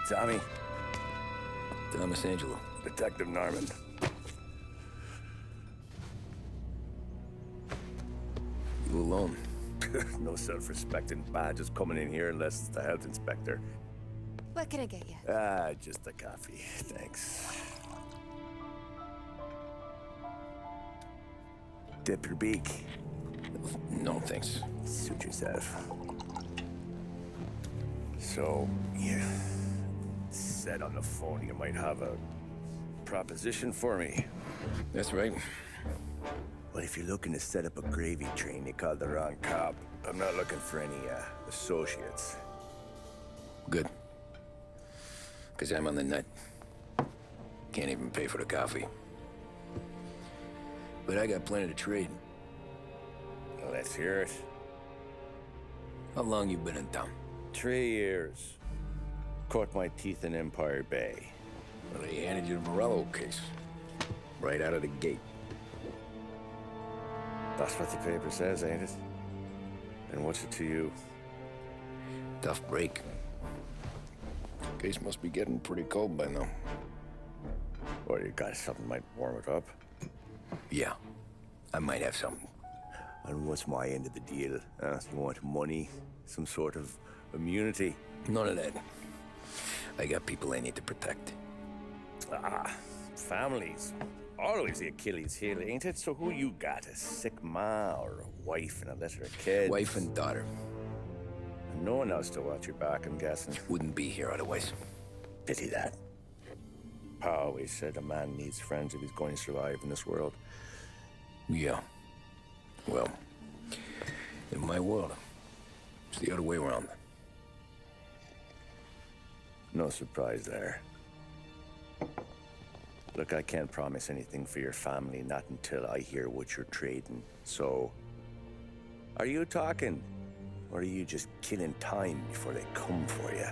Tommy. Thomas Angelo. Detective Norman. You alone? No self-respecting badges coming in here unless it's the health inspector. What can I get you? Just a coffee. Thanks. Dip your beak. No, thanks. Suit yourself. So, you said on the phone you might have a proposition for me. That's right. Well, if you're looking to set up a gravy train, you called the wrong cop. I'm not looking for any, associates. Good. Because I'm on the nut. Can't even pay for the coffee. But I got plenty to trade. Well, let's hear it. How long you been in town? 3 years. Caught my teeth in Empire Bay. Well, they handed you the Morello case. Right out of the gate. That's what the paper says, ain't it? And what's it to you? Tough break. Case must be getting pretty cold by now. Or you got something might warm it up? Yeah, I might have something. And what's my end of the deal? You want money? Some sort of immunity? None of that. I got people I need to protect. Families. Always the Achilles heel, ain't it? So who you got? A sick ma or a wife and a litter of kids? Wife and daughter. And no one else to watch your back, I'm guessing. Wouldn't be here otherwise. Pity that. Pa always said a man needs friends if he's going to survive in this world. Yeah. Well, in my world, it's the other way around. No surprise there. Look, I can't promise anything for your family, not until I hear what you're trading. So, are you talking? Or are you just killing time before they come for you?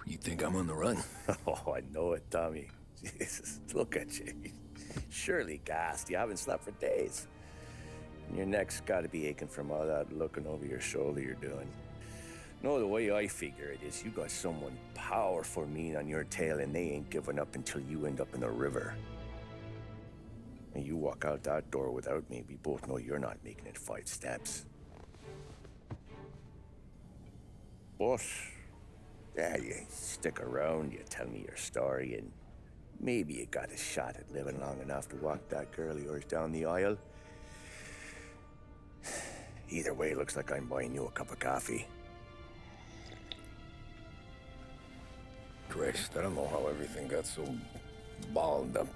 You think I'm on the run? Oh, I know it, Tommy. Jesus, look at you. Surely gassed. You haven't slept for days. And your neck's got to be aching from all that looking over your shoulder you're doing. No, the way I figure it is you got someone powerful mean on your tail and they ain't giving up until you end up in the river. And you walk out that door without me, we both know you're not making it 5 steps. But, yeah, you stick around, you tell me your story, and maybe you got a shot at living long enough to walk that girl of yours down the aisle. Either way, looks like I'm buying you a cup of coffee. Christ, I don't know how everything got so balled up.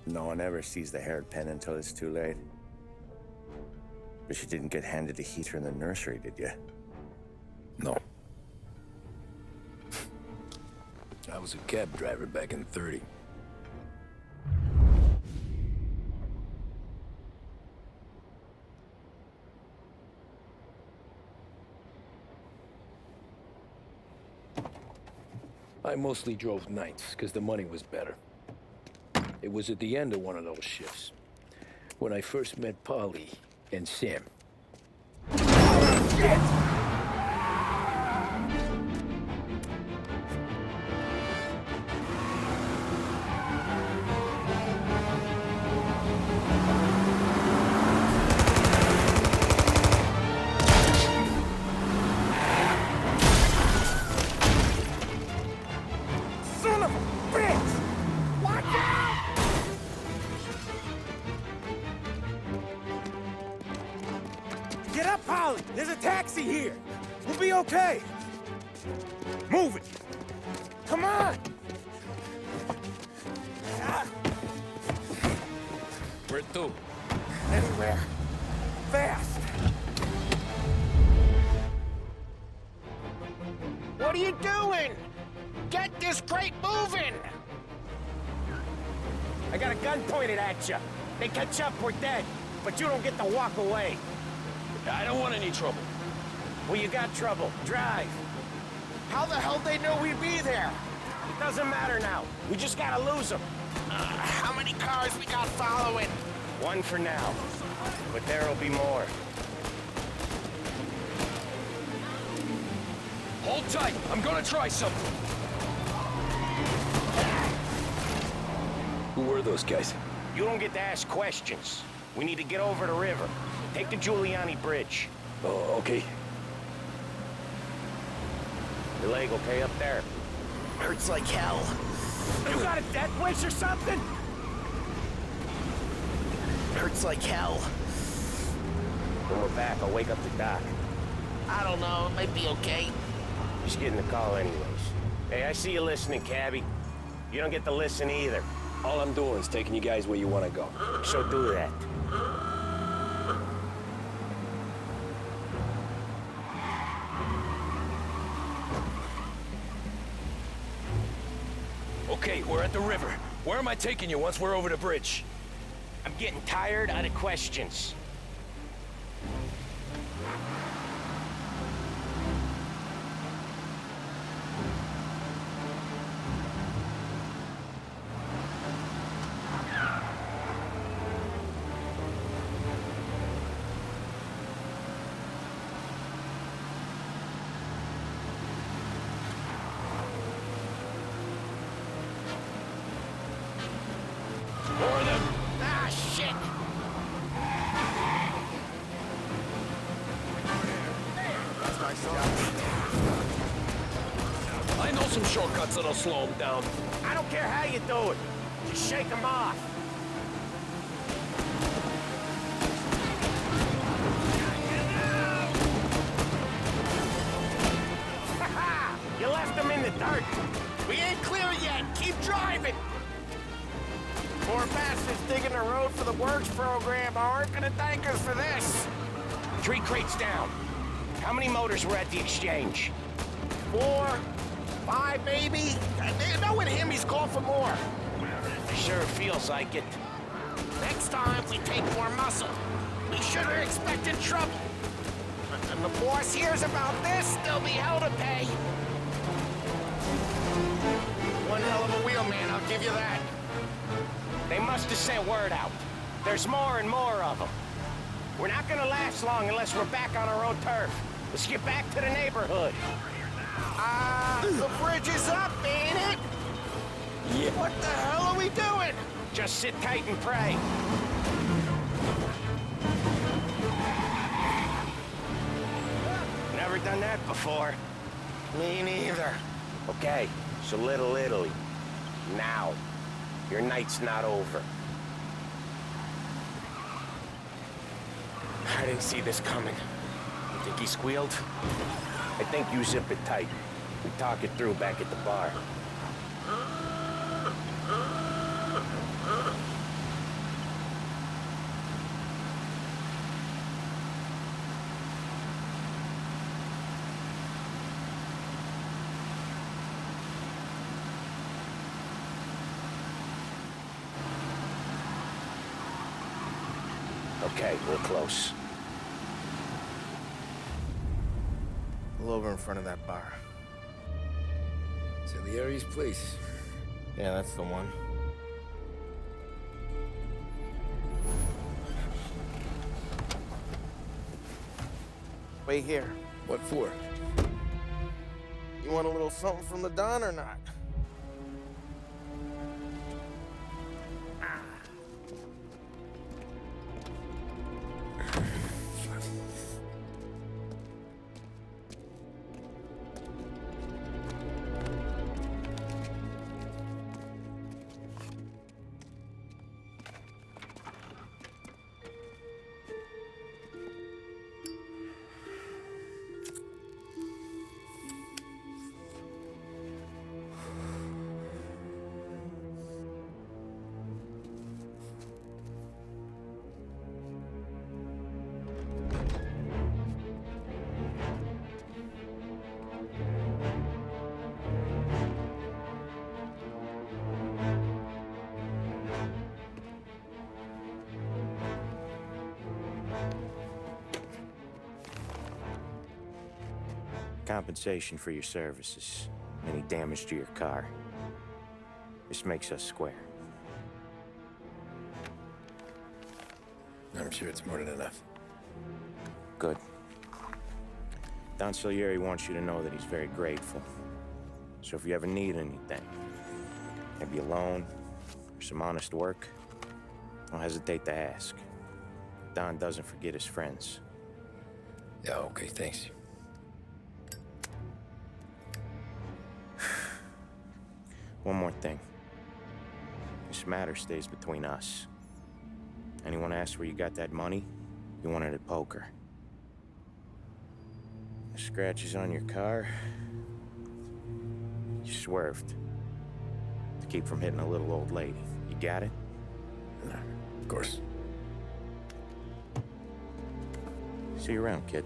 No one ever sees the haired pen until it's too late. But you didn't get handed a heater in the nursery, did you? No. I was a cab driver back in '30. I mostly drove nights, because the money was better. It was at the end of one of those shifts, when I first met Polly and Sam. Shit! Get up, Polly! There's a taxi here! We'll be okay! Move it! Come on! Where to? Anywhere. Fast! What are you doing? Get this crate moving! I got a gun pointed at you. They catch up, we're dead. But you don't get to walk away. I don't want any trouble. Well, you got trouble. Drive. How the hell they know we'd be there? It doesn't matter now. We just gotta lose them. How many cars we got following? One for now. But there'll be more. Hold tight. I'm gonna try something. Who were those guys? You don't get to ask questions. We need to get over the river. Take the Giuliani Bridge. Oh, okay. Your leg okay up there? Hurts like hell. You got a death wish or something? Hurts like hell. When we're back, I'll wake up the doc. I don't know, it might be okay. Just getting the call anyways. Hey, I see you listening, cabbie. You don't get to listen either. All I'm doing is taking you guys where you want to go. So do that. Okay, we're at the river. Where am I taking you once we're over the bridge? I'm getting tired out of questions. More of them. Ah, shit! I know some shortcuts that'll slow them down. I don't care how you do it. Just shake them off. You left them in the dirt. We ain't clear yet. Keep driving. Poor bastards digging the road for the works program aren't gonna thank us for this. 3 crates down. How many motors were at the exchange? 4, 5 maybe? Knowing him, he's called for more. Sure feels like it. Next time, we take more muscle. We should have expected trouble. And the boss hears about this, there'll be hell to pay. One hell of a wheelman, I'll give you that. They must have sent word out. There's more and more of them. We're not gonna last long unless we're back on our own turf. Let's get back to the neighborhood. The bridge is up, ain't it? Yeah. What the hell are we doing? Just sit tight and pray. Never done that before. Me neither. Okay, so Little Italy. Now. Your night's not over. I didn't see this coming. You think he squealed? I think you zip it tight. We talk it through back at the bar. Okay, we're close. Pull over in front of that bar. Salieri's place. Yeah, that's the one. Wait here. What for? You want a little something from the Don or not? Compensation for your services. Any damage to your car. This makes us square. I'm sure it's more than enough. Good. Don Salieri wants you to know that he's very grateful. So if you ever need anything, maybe a loan or some honest work, don't hesitate to ask. Don doesn't forget his friends. Yeah, okay, thanks. One more thing. This matter stays between us. Anyone asks where you got that money, you won it at poker. The scratches on your car, you swerved to keep from hitting a little old lady. You got it? Of course. See you around, kid.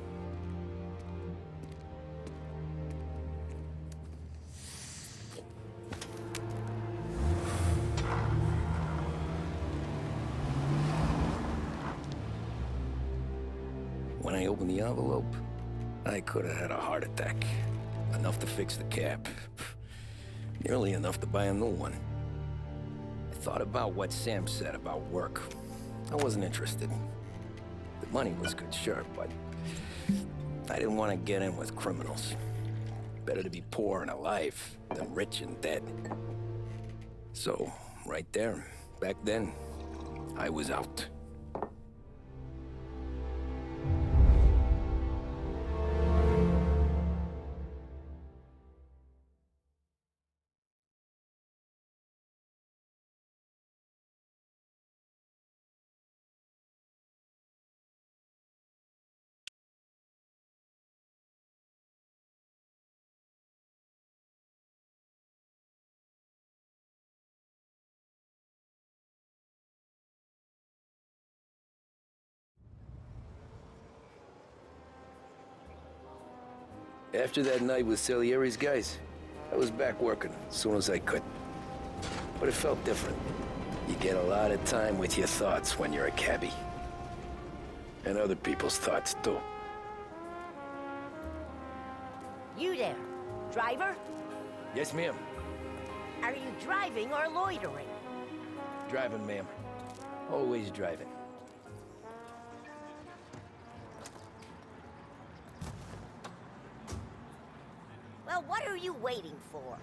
When I opened the envelope, I could have had a heart attack. Enough to fix the cap. Nearly enough to buy a new one. I thought about what Sam said about work. I wasn't interested. The money was good, sure, but I didn't want to get in with criminals. Better to be poor and alive than rich and dead. So, right there, back then, I was out. After that night with Salieri's guys, I was back working as soon as I could. But it felt different. You get a lot of time with your thoughts when you're a cabbie. And other people's thoughts, too. You there, driver? Yes, ma'am. Are you driving or loitering? Driving, ma'am. Always driving. Well, what are you waiting for?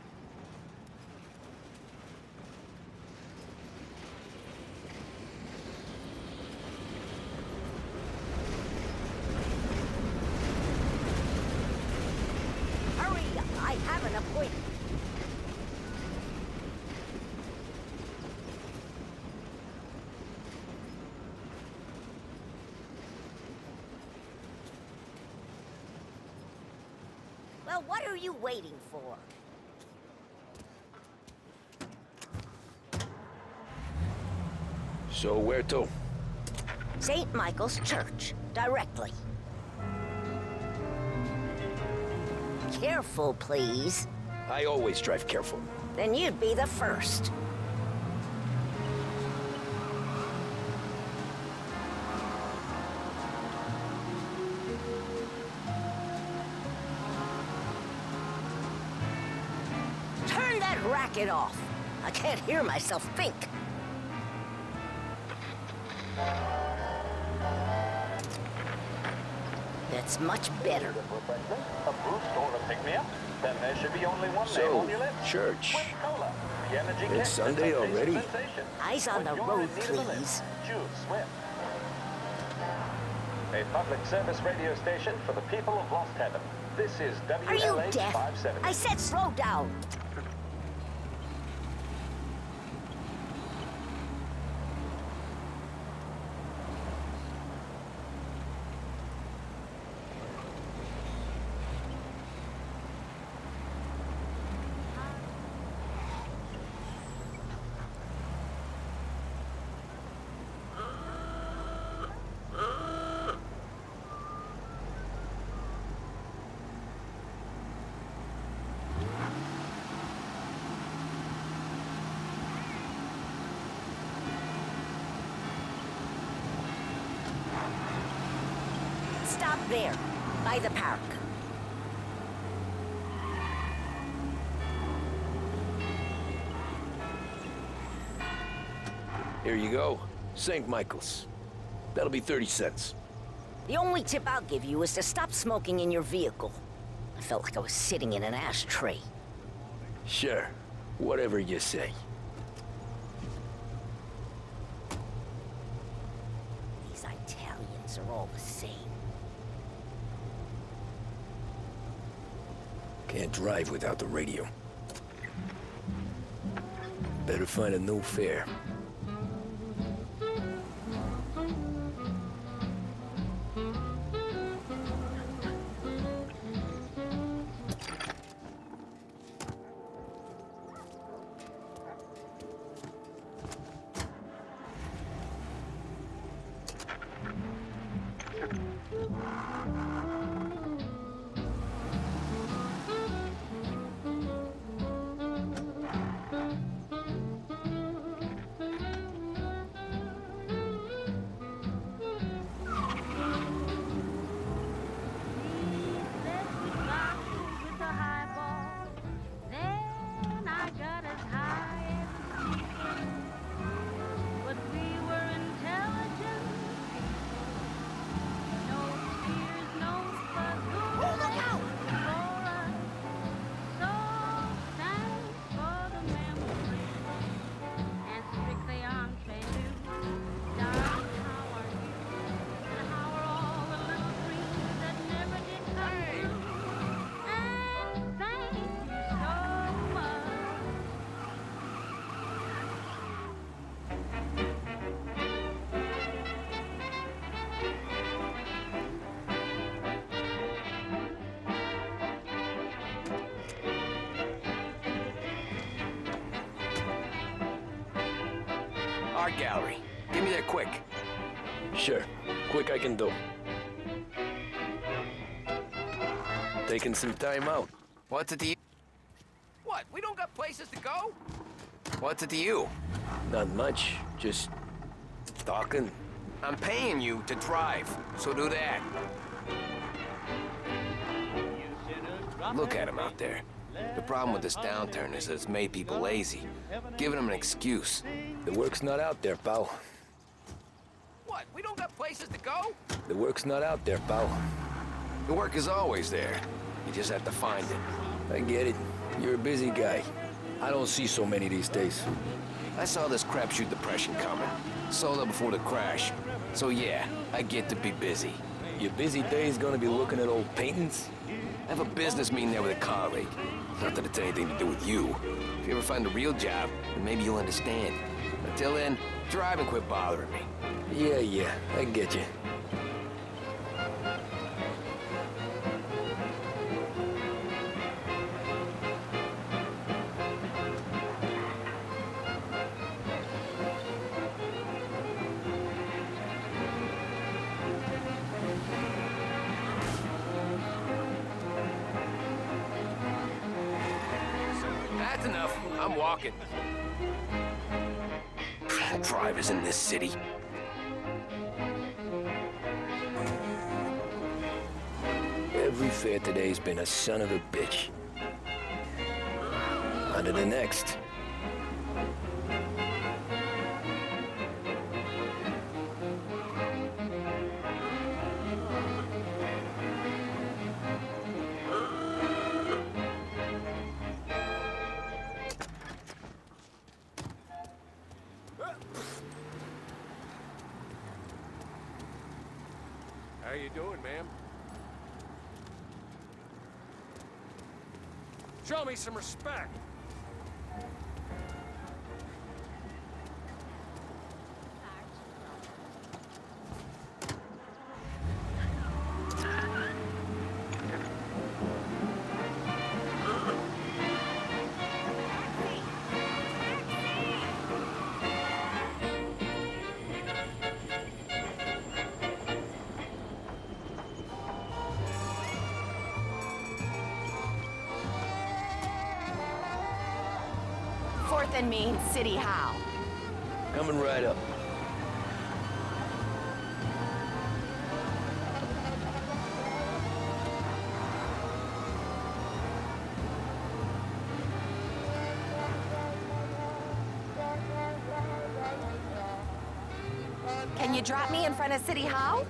Hurry, I have an appointment. Well, what are you waiting for? So where to? St. Michael's Church, directly. Careful, please. I always drive careful. Then you'd be the first. Turn that racket off. I can't hear myself think. That's much better. A boost or a pick-me-up? Then there should be only one name So, on your list. church. With cola. The energy kick, It's the Sunday sensation already? sensation. Eyes on When the you're road, in need of a lift, please. choose Swift. A public service radio station for the people of Lost Heaven. This is Are you WLH deaf? 570. I said slow down. Stop there, by the park. Here you go. St. Michael's. That'll be 30 cents. The only tip I'll give you is to stop smoking in your vehicle. I felt like I was sitting in an ashtray. Sure. Whatever you say. These Italians are all the same. Can't drive without the radio. Better find a new fare. Art gallery. Get me there quick. Sure. Quick I can do. Taking some time out. What's it to you? What? We don't got places to go? What's it to you? Not much. Just talking. I'm paying you to drive, so do that. Look at him out there. The problem with this downturn is that it's made people lazy, giving them an excuse. The work's not out there, pal. What? We don't got places to go? The work's not out there, pal. The work is always there. You just have to find it. I get it. You're a busy guy. I don't see so many these days. I saw this crapshoot depression coming. Sold up before the crash. So yeah, I get to be busy. Your busy day's gonna be looking at old paintings? I have a business meeting there with a colleague. Not that it's anything to do with you. If you ever find a real job, then maybe you'll understand. Until then, drive and quit bothering me. Yeah, I get you. That's enough. I'm walking. Drivers in this city. Every fare today's been a son of a bitch. On to the next. How you doing, ma'am? Show me some respect. Fourth and Main, City Hall. Coming right up. Can you drop me in front of City Hall?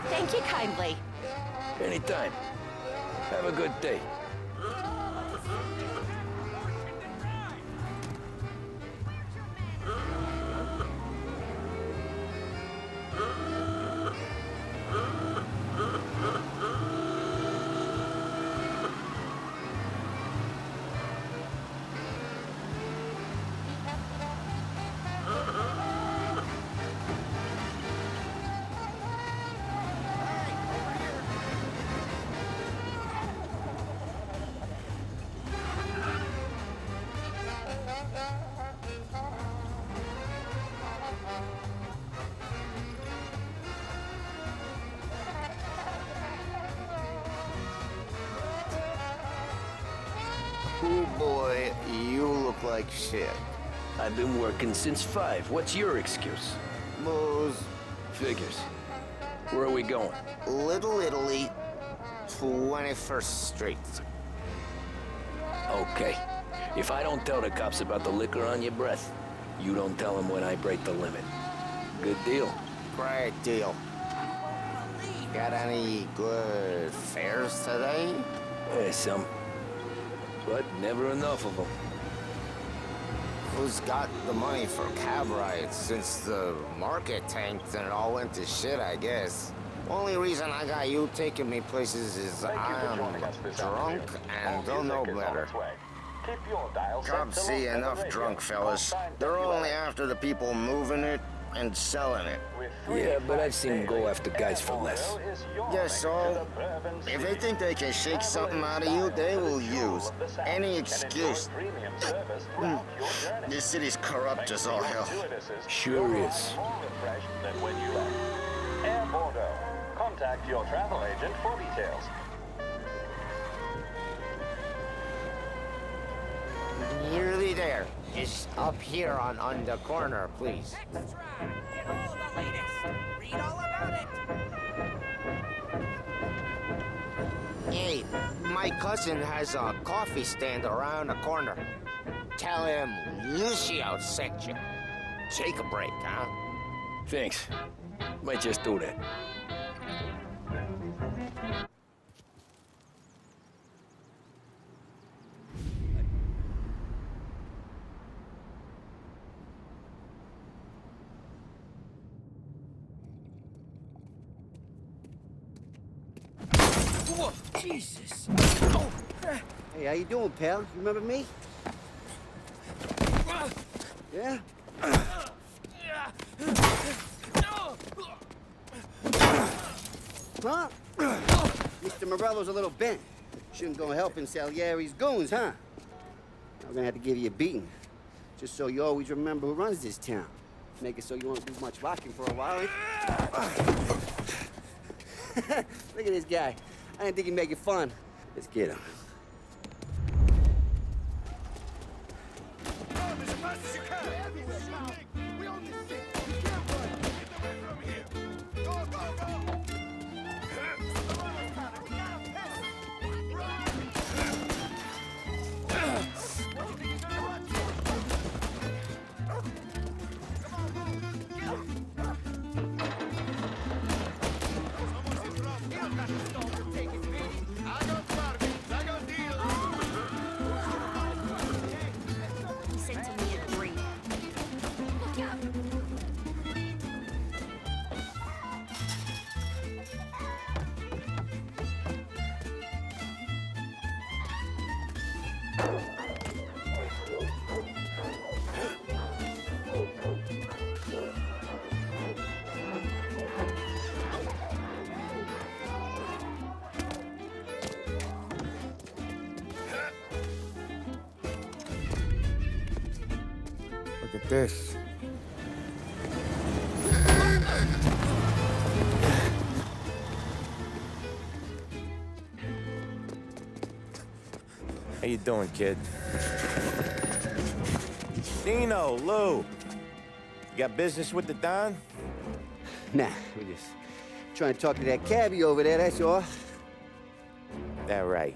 Thank you kindly. Anytime. Have a good day. Oh boy, you look like shit. I've been working since 5. What's your excuse? Booze, Figures. Where are we going? Little Italy, 21st Street. Okay. If I don't tell the cops about the liquor on your breath, you don't tell them when I break the limit. Good deal. Great deal. Got any good fares today? Some. But never enough of them. Who's got the money for cab rides since the market tanked and it all went to shit, I guess? Only reason I got you taking me places is I'm drunk and don't know better. Cops see enough drunk fellas. They're only after the people moving it and selling it. Yeah, but I've seen them go after guys for less. Yes, so if they think they can shake something out of you, they will use any excuse. This city's corrupt as all hell. Sure is. Air Bordeaux. Contact your travel agent for details. Nearly there. Just up here on the corner, please. That's right. Get all the latest. Read all about it. Hey, my cousin has a coffee stand around the corner. Tell him Lucio sent you. Take a break, huh? Thanks. Might just do that. Whoa, Jesus. Oh. Hey, how you doing, pal? You remember me? Yeah? Huh? Mr. Morello's a little bent. Shouldn't go helping Salieri's goons, huh? I'm gonna have to give you a beating. Just so you always remember who runs this town. Make it so you won't do much rocking for a while. Look at this guy. I didn't think he'd make it fun. Let's get him. He sent to me a dream. Look out. Look at this. How you doing, kid? Dino, Lou. You got business with the Don? Nah, we're just Trying to talk to that cabbie over there, that's all. That right.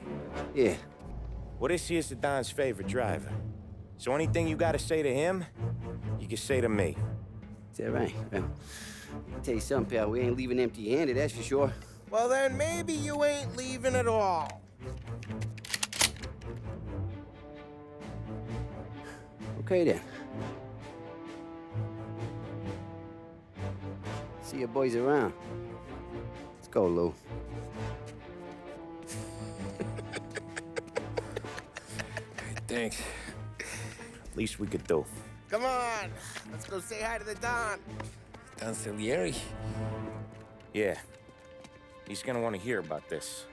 Yeah. Well, this here's the Don's favorite driver. So anything you gotta say to him, you can say to me. Is that right? Well, I'll tell you something, pal. We ain't leaving empty-handed, that's for sure. Well, then maybe you ain't leaving at all. Okay, then. See your boys around. Let's go, Lou. Thanks. Least we could do. Come on, let's go say hi to the Don. Don Salieri? Yeah. He's gonna want to hear about this.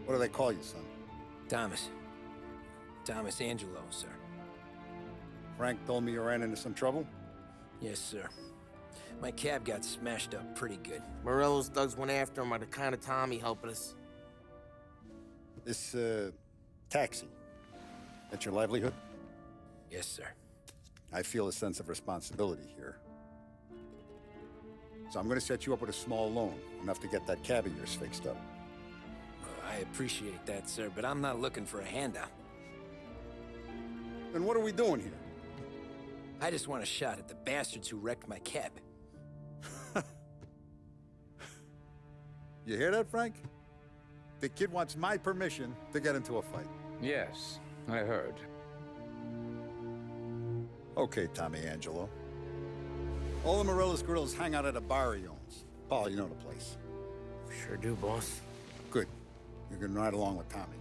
What do they call you, son? Thomas. Thomas Angelo, sir. Frank told me you ran into some trouble? Yes, sir. My cab got smashed up pretty good. Morello's thugs went after him on account of Tommy helping us. This, taxi, that's your livelihood? Yes, sir. I feel a sense of responsibility here. So I'm gonna set you up with a small loan, enough to get that cab of yours fixed up. I appreciate that, sir, but I'm not looking for a handout. Then what are we doing here? I just want a shot at the bastards who wrecked my cab. You hear that, Frank? The kid wants my permission to get into a fight. Yes, I heard. Okay, Tommy Angelo. All the Morello's girls hang out at a bar he owns. Paul, you know the place. Sure do, boss. Good. You can ride along with Tommy.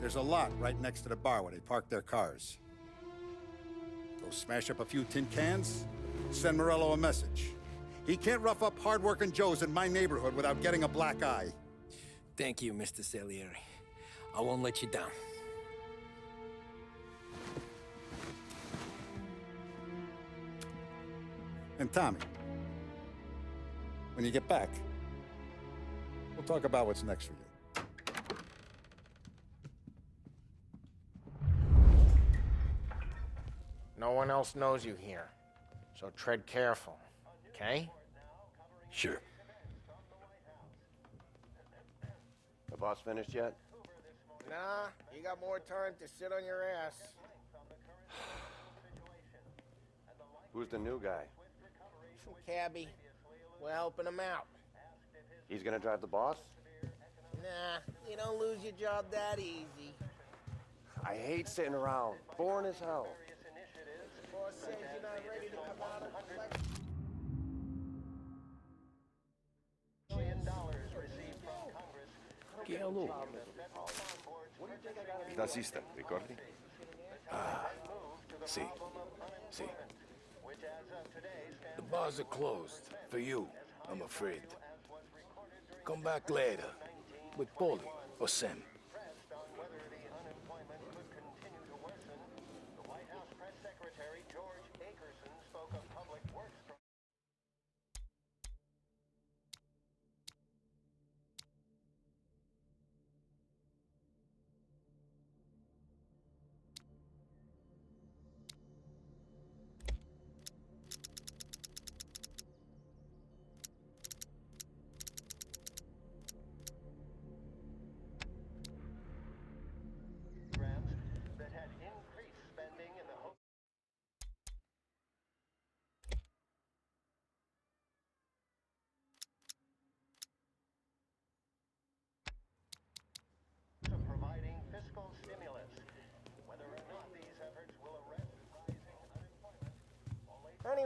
There's a lot right next to the bar where they park their cars. Go smash up a few tin cans, send Morello a message. He can't rough up hard-working Joes in my neighborhood without getting a black eye. Thank you, Mr. Salieri. I won't let you down. And Tommy, when you get back, we'll talk about what's next for you. No one else knows you here, so tread careful, okay? Sure. The boss finished yet? Nah, you got more time to sit on your ass. Who's the new guy? Some cabbie. We're helping him out. He's gonna drive the boss? Nah, you don't lose your job that easy. I hate sitting around. Boring as hell. Boss says you're not ready to come out and flex. Che allora? Il tassista, ricordi? Ah, sì. Sì. The bars are closed. For you, I'm afraid. Come back later. With Paulie or Sam.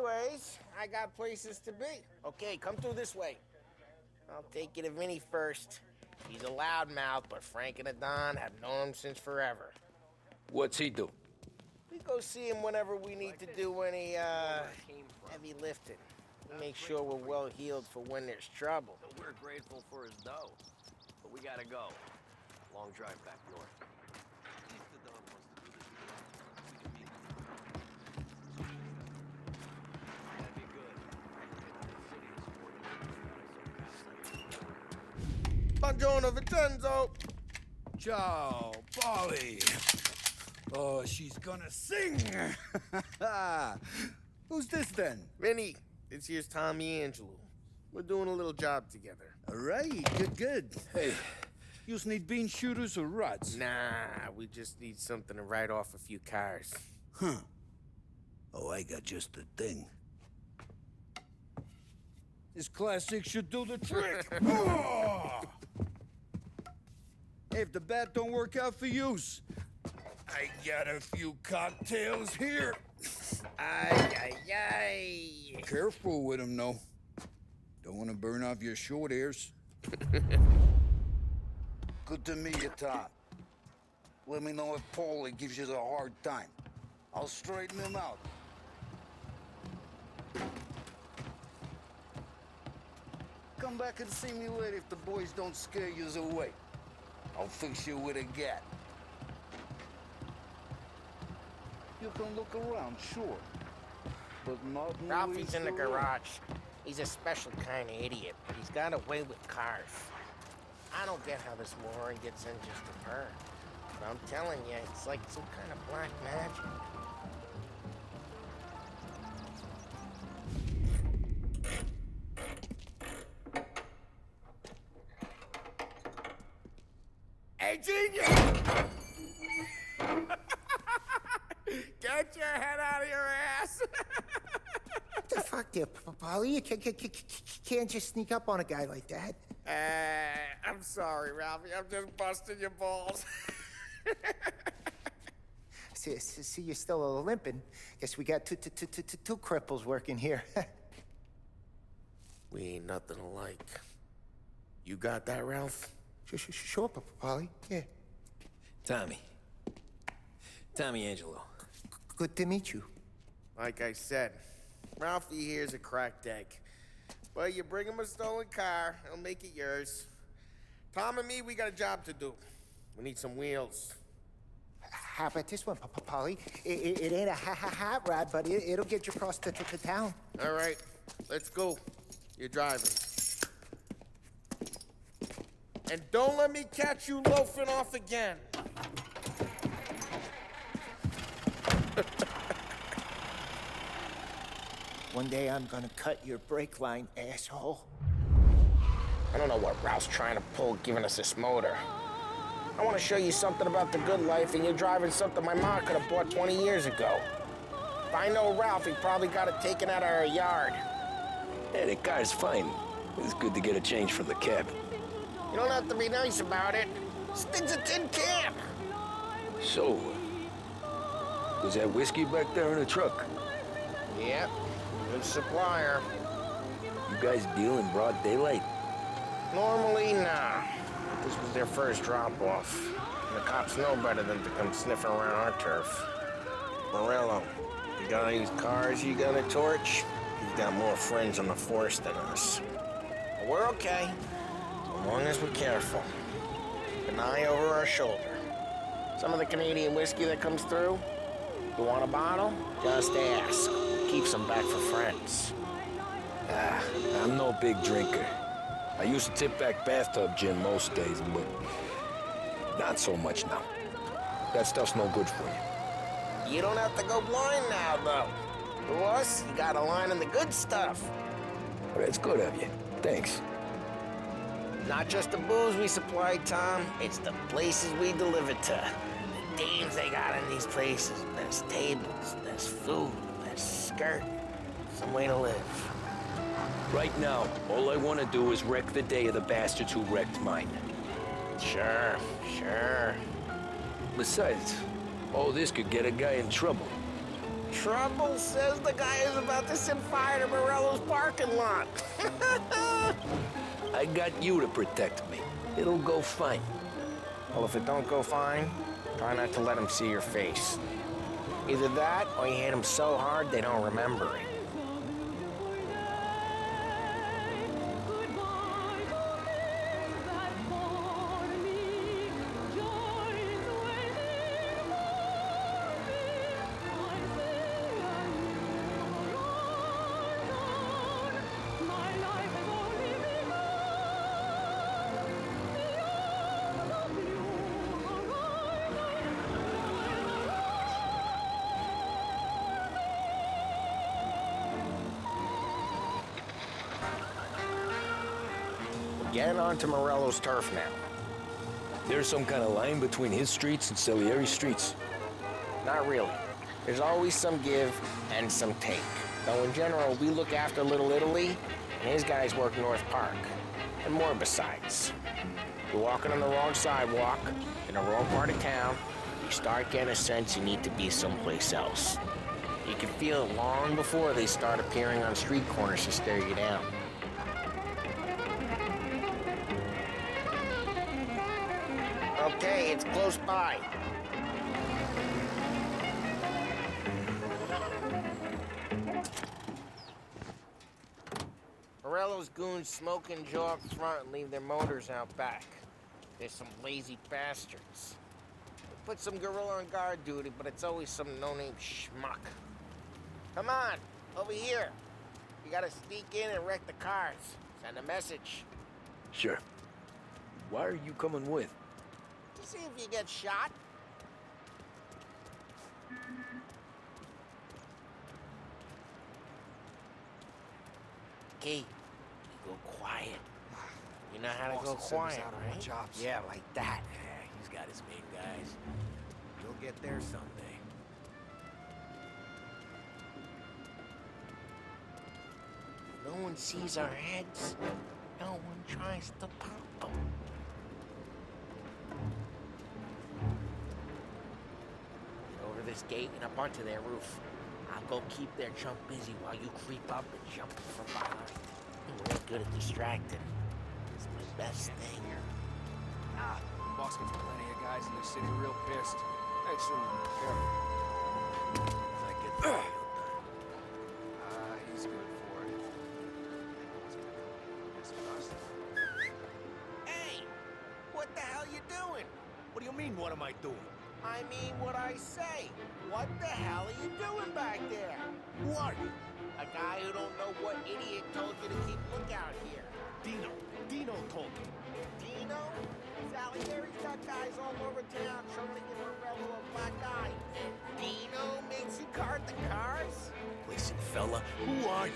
Anyways, I got places to be. Okay, come through this way. I'll take you to Vinny first. He's a loudmouth, but Frank and the Don have known him since forever. What's he do? We go see him whenever we need to do any, heavy lifting. We make sure we're well healed for when there's trouble. We're grateful for his dough, but we gotta go. Long drive back north. Buongiorno, Vincenzo! Ciao, Polly. Oh, she's gonna sing. Who's this then? Vinny, this here's Tommy Angelo. We're doing a little job together. All right, good. Hey, you need bean shooters or rods? Nah, we just need something to write off a few cars. Huh. Oh, I got just the thing. This classic should do the trick. Oh! Hey, if the bat don't work out for yous, I got a few cocktails here. Ay. Careful with them, though. Don't want to burn off your short hairs. Good to meet you, Tom. Let me know if Paulie gives you a hard time. I'll straighten him out. Come back and see me later if the boys don't scare yous away. I'll fix you with a gat. You can look around, sure. But not Ralphie's in the garage. He's a special kind of idiot, but he's got a way with cars. I don't get how this moron gets in just to burn. But I'm telling you, it's like some kind of black magic. Hey, genius! Get your head out of your ass! What the fuck there, Polly? You can't just sneak up on a guy like that. I'm sorry, Ralphie. I'm just busting your balls. See, you're still limping. Guess we got two cripples working here. We ain't nothing alike. You got that, Ralph? Sure, Polly. Yeah. Tommy Angelo. Good to meet you. Like I said, Ralphie here's a cracked egg. But you bring him a stolen car, he'll make it yours. Tom and me, we got a job to do. We need some wheels. How about this one, Polly? It ain't a hot rod, but it'll get you across to town. All right, let's go. You're driving. And don't let me catch you loafing off again. One day I'm gonna cut your brake line, asshole. I don't know what Ralph's trying to pull giving us this motor. I want to show you something about the good life, and you're driving something my mom could have bought 20 years ago. If I know Ralph, he probably got it taken out of our yard. Hey, the car's fine. It's good to get a change from the cab. You don't have to be nice about it. This thing's a tin can. So, was that whiskey back there in the truck? Yep, good supplier. You guys deal in broad daylight? Normally, nah. This was their first drop-off. The cops know better than to come sniffing around our turf. Morello, you got any cars you got a torch? He's got more friends on the force than us. But we're okay, as long as we're careful. An eye over our shoulder. Some of the Canadian whiskey that comes through, you want a bottle? Just ask. Keeps them back for friends. I'm no big drinker. I used to tip back bathtub gin most days, but not so much now. That stuff's no good for you. You don't have to go blind now, though. To us, you got a line in the good stuff. Well, that's good of you. Thanks. Not just the booze we supply, Tom. It's the places we deliver to. The dames they got in these places. There's tables, there's food, there's skirt. Some way to live. Right now, all I want to do is wreck the day of the bastards who wrecked mine. Sure. Besides, all this could get a guy in trouble. Trouble, says the guy who's about to set fire to Morello's parking lot. I got you to protect me. It'll go fine. Well, if it don't go fine, try not to let them see your face. Either that, or you hit them so hard they don't remember it. Get onto Morello's turf now. There's some kind of line between his streets and Salieri's streets. Not really. There's always some give and some take. Though in general, we look after Little Italy, and his guys work North Park. And more besides. You're walking on the wrong sidewalk, in the wrong part of town, you start getting a sense you need to be someplace else. You can feel it long before they start appearing on street corners to stare you down. Okay, it's close by. Morello's goons smoke and jaw up front and leave their motors out back. They're some lazy bastards. They put some gorilla on guard duty, but it's always some no-name schmuck. Come on, over here. You gotta sneak in and wreck the cars. Send a message. Sure. Why are you coming with? To see if you get shot. Okay, you go quiet. You know how to go quiet, right? Yeah, like that. Yeah, he's got his main guys. You'll get there someday. No one sees our heads. No one tries to pop them. Get over this gate and up onto their roof. I'll go keep their chump busy while you creep up and jump from behind. You're real good at distracting. It's my best thing. Ah, boss gets plenty of guys in the city real pissed. Makes them careful. As I get the deal done. He's good for it. Hey! What the hell you doing? What do you mean, what am I doing? I mean what I say. What the hell are you doing back there? Who are you? A guy who don't know what idiot told you to keep lookout here. Dino told me. Dino? Salieri's got guys all over town trying to give Morello a black eye. And Dino makes you guard the cars? Listen, fella, who are you?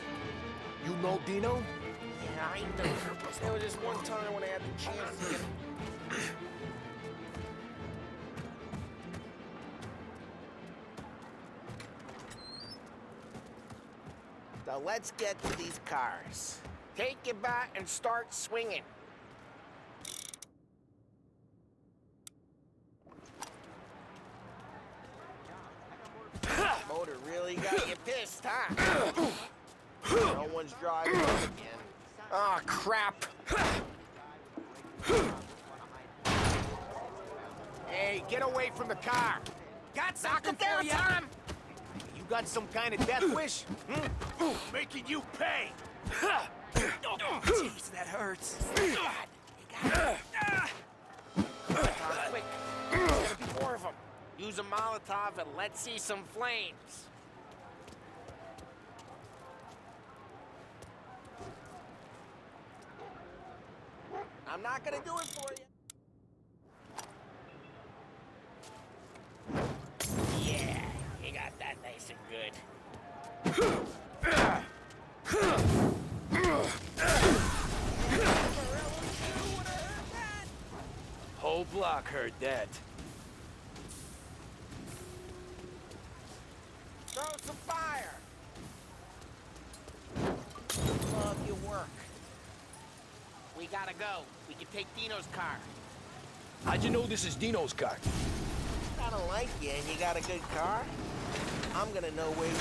You know Dino? Yeah, I know. There was this one time when I had the chance to get... So let's get to these cars. Take your bat and start swinging. Motor really got you pissed, huh? No one's driving again. Oh, crap. Hey, get away from the car. Got something for you? Tom. You got some kind of death wish? Making you pay. Oh, jeez, that hurts. You got it. Quick. There's gotta be more of them. Use a Molotov and let's see some flames. I'm not gonna do it for you. Yeah, you got that nice and good. Whole block heard that. Throw some fire. Love your work. We gotta go. We can take Dino's car. How'd you know this is Dino's car? I don't like you and you got a good car. I'm gonna know where you...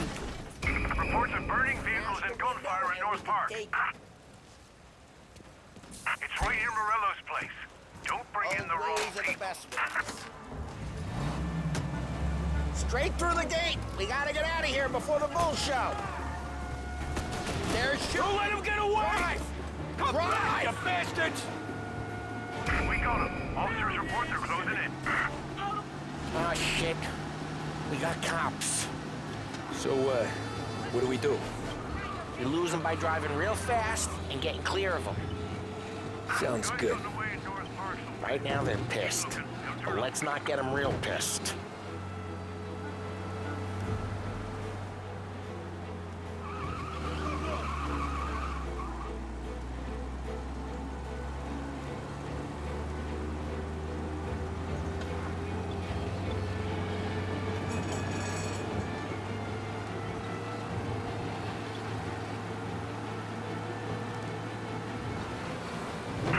Reports of burning vehicles and gunfire in North Park. It's right near Morello's place. Don't bring in the wrong people. Straight through the gate. We gotta get out of here before the bull show. There's shooting. Don't let him get away! Drive! Drive! You bastards! We got him. Officers report they're closing in. Oh, shit. We got cops. So, what do we do? You lose them by driving real fast and getting clear of them. Sounds good. Right now they're pissed, but let's not get them real pissed.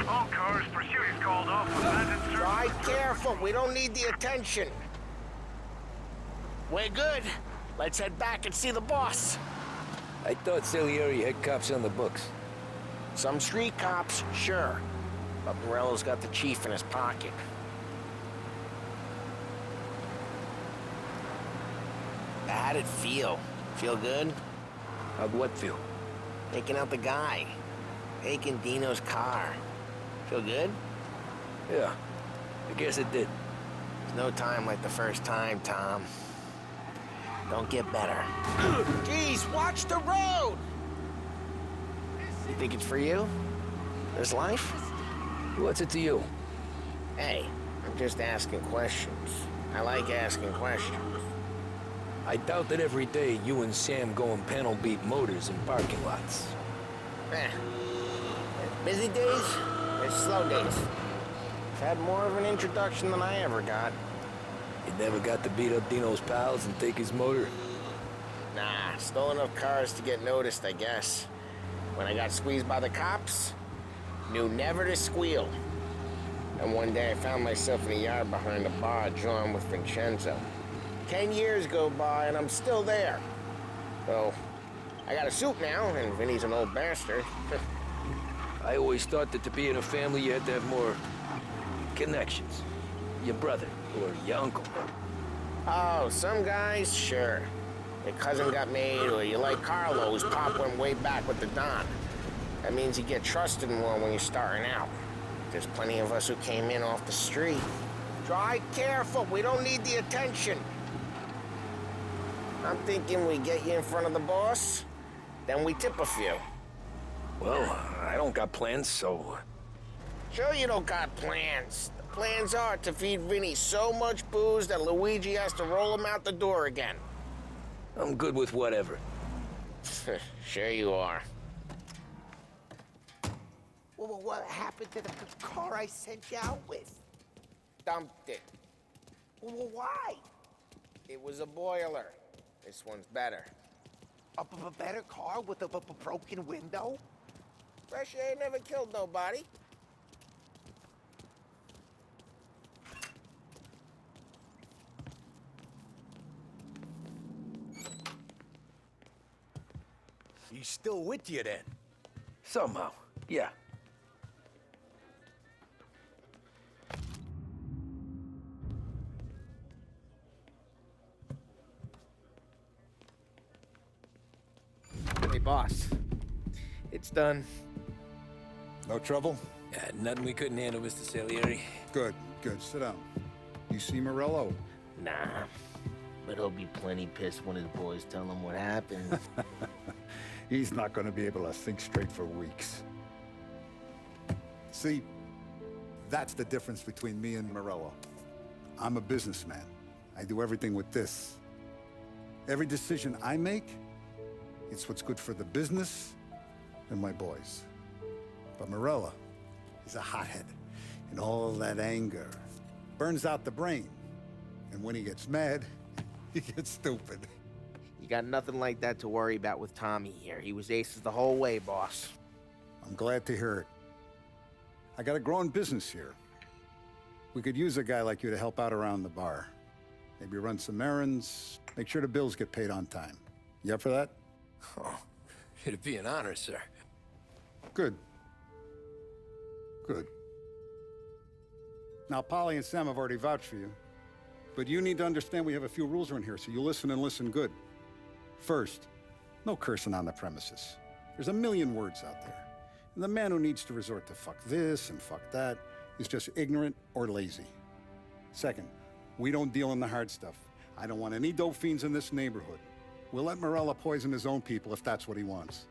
All cars, pursuit is called off. Abandoned service. Drive careful, we don't need the attention. We're good. Let's head back and see the boss. I thought Salieri had cops on the books. Some street cops, sure. But Morello's got the chief in his pocket. How'd it feel? Feel good? How'd what feel? Taking out the guy. Taking Dino's car. Feel good? Yeah, I guess it did. There's no time like the first time, Tom. Don't get better. Jeez, watch the road! You think it's for you? This life? What's it to you? Hey, I'm just asking questions. I like asking questions. I doubt that every day you and Sam go and panel beat motors in parking lots. Busy days, there's slow days. I've had more of an introduction than I ever got. You never got to beat up Dino's pals and take his motor? Nah, stole enough cars to get noticed, I guess. When I got squeezed by the cops, knew never to squeal. And one day I found myself in the yard behind a bar drawn with Vincenzo. 10 years go by and I'm still there. So, I got a suit now, and Vinny's an old bastard. I always thought that to be in a family you had to have more connections. Your brother or your uncle. Oh, some guys, sure. Your cousin got made, or you like Carlo's pop went way back with the Don. That means you get trusted more when you're starting out. There's plenty of us who came in off the street. Drive careful, we don't need the attention. I'm thinking we get you in front of the boss, then we tip a few. Well, I don't got plans, so... Sure you don't got plans. The plans are to feed Vinny so much booze that Luigi has to roll him out the door again. I'm good with whatever. Sure you are. Well, what happened to the car I sent you out with? Dumped it. Well, why? It was a boiler. This one's better. A better car with a broken window? Fresh air never killed nobody. He's still with you then? Somehow, yeah. Hey, boss. It's done. No trouble? Yeah, nothing we couldn't handle, Mr. Salieri. Good, good. Sit down. You see Morello? Nah, but he'll be plenty pissed when his boys tell him what happened. He's not going to be able to think straight for weeks. See, that's the difference between me and Morello. I'm a businessman. I do everything with this. Every decision I make, it's what's good for the business and my boys. But Morello is a hothead, and all that anger burns out the brain. And when he gets mad, he gets stupid. You got nothing like that to worry about with Tommy here. He was aces the whole way, boss. I'm glad to hear it. I got a growing business here. We could use a guy like you to help out around the bar. maybe run some errands, make sure the bills get paid on time. You up for that? Oh, it'd be an honor, sir. Good. Good. Now, Polly and Sam have already vouched for you, but you need to understand we have a few rules around here, so you listen and listen good. First, no cursing on the premises. There's a million words out there. And the man who needs to resort to fuck this and fuck that is just ignorant or lazy. Second, we don't deal in the hard stuff. I don't want any dope fiends in this neighborhood. We'll let Morello poison his own people if that's what he wants.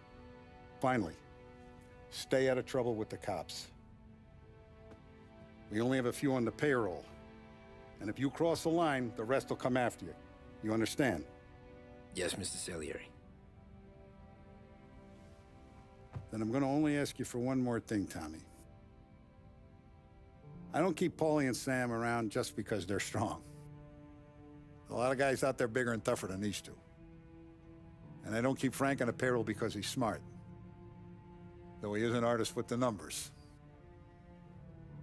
Finally, stay out of trouble with the cops. We only have a few on the payroll. And if you cross the line, the rest will come after you. You understand? Yes, Mr. Salieri. Then I'm gonna only ask you for one more thing, Tommy. I don't keep Paulie and Sam around just because they're strong. A lot of guys out there bigger and tougher than these two. And I don't keep Frank on the payroll because he's smart. Though he is an artist with the numbers.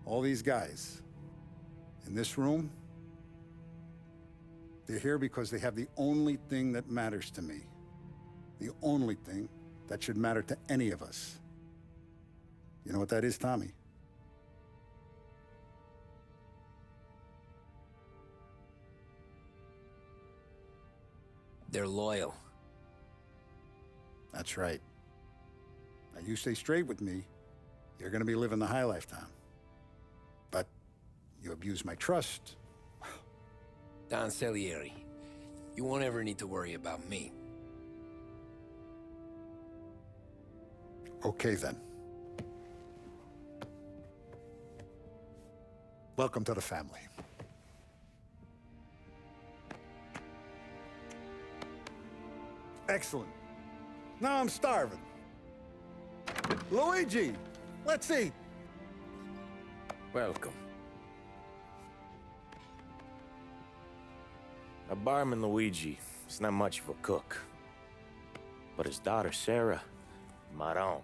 All these guys in this room, they're here because they have the only thing that matters to me. The only thing that should matter to any of us. You know what that is, Tommy? They're loyal. That's right. Now, you stay straight with me, you're gonna be living the high life, Tom. But you abuse my trust. Don Salieri, you won't ever need to worry about me. Okay, then. Welcome to the family. Excellent. Now I'm starving. Luigi, let's eat. Welcome. Our barman Luigi is not much of a cook. But his daughter Sarah, Maron.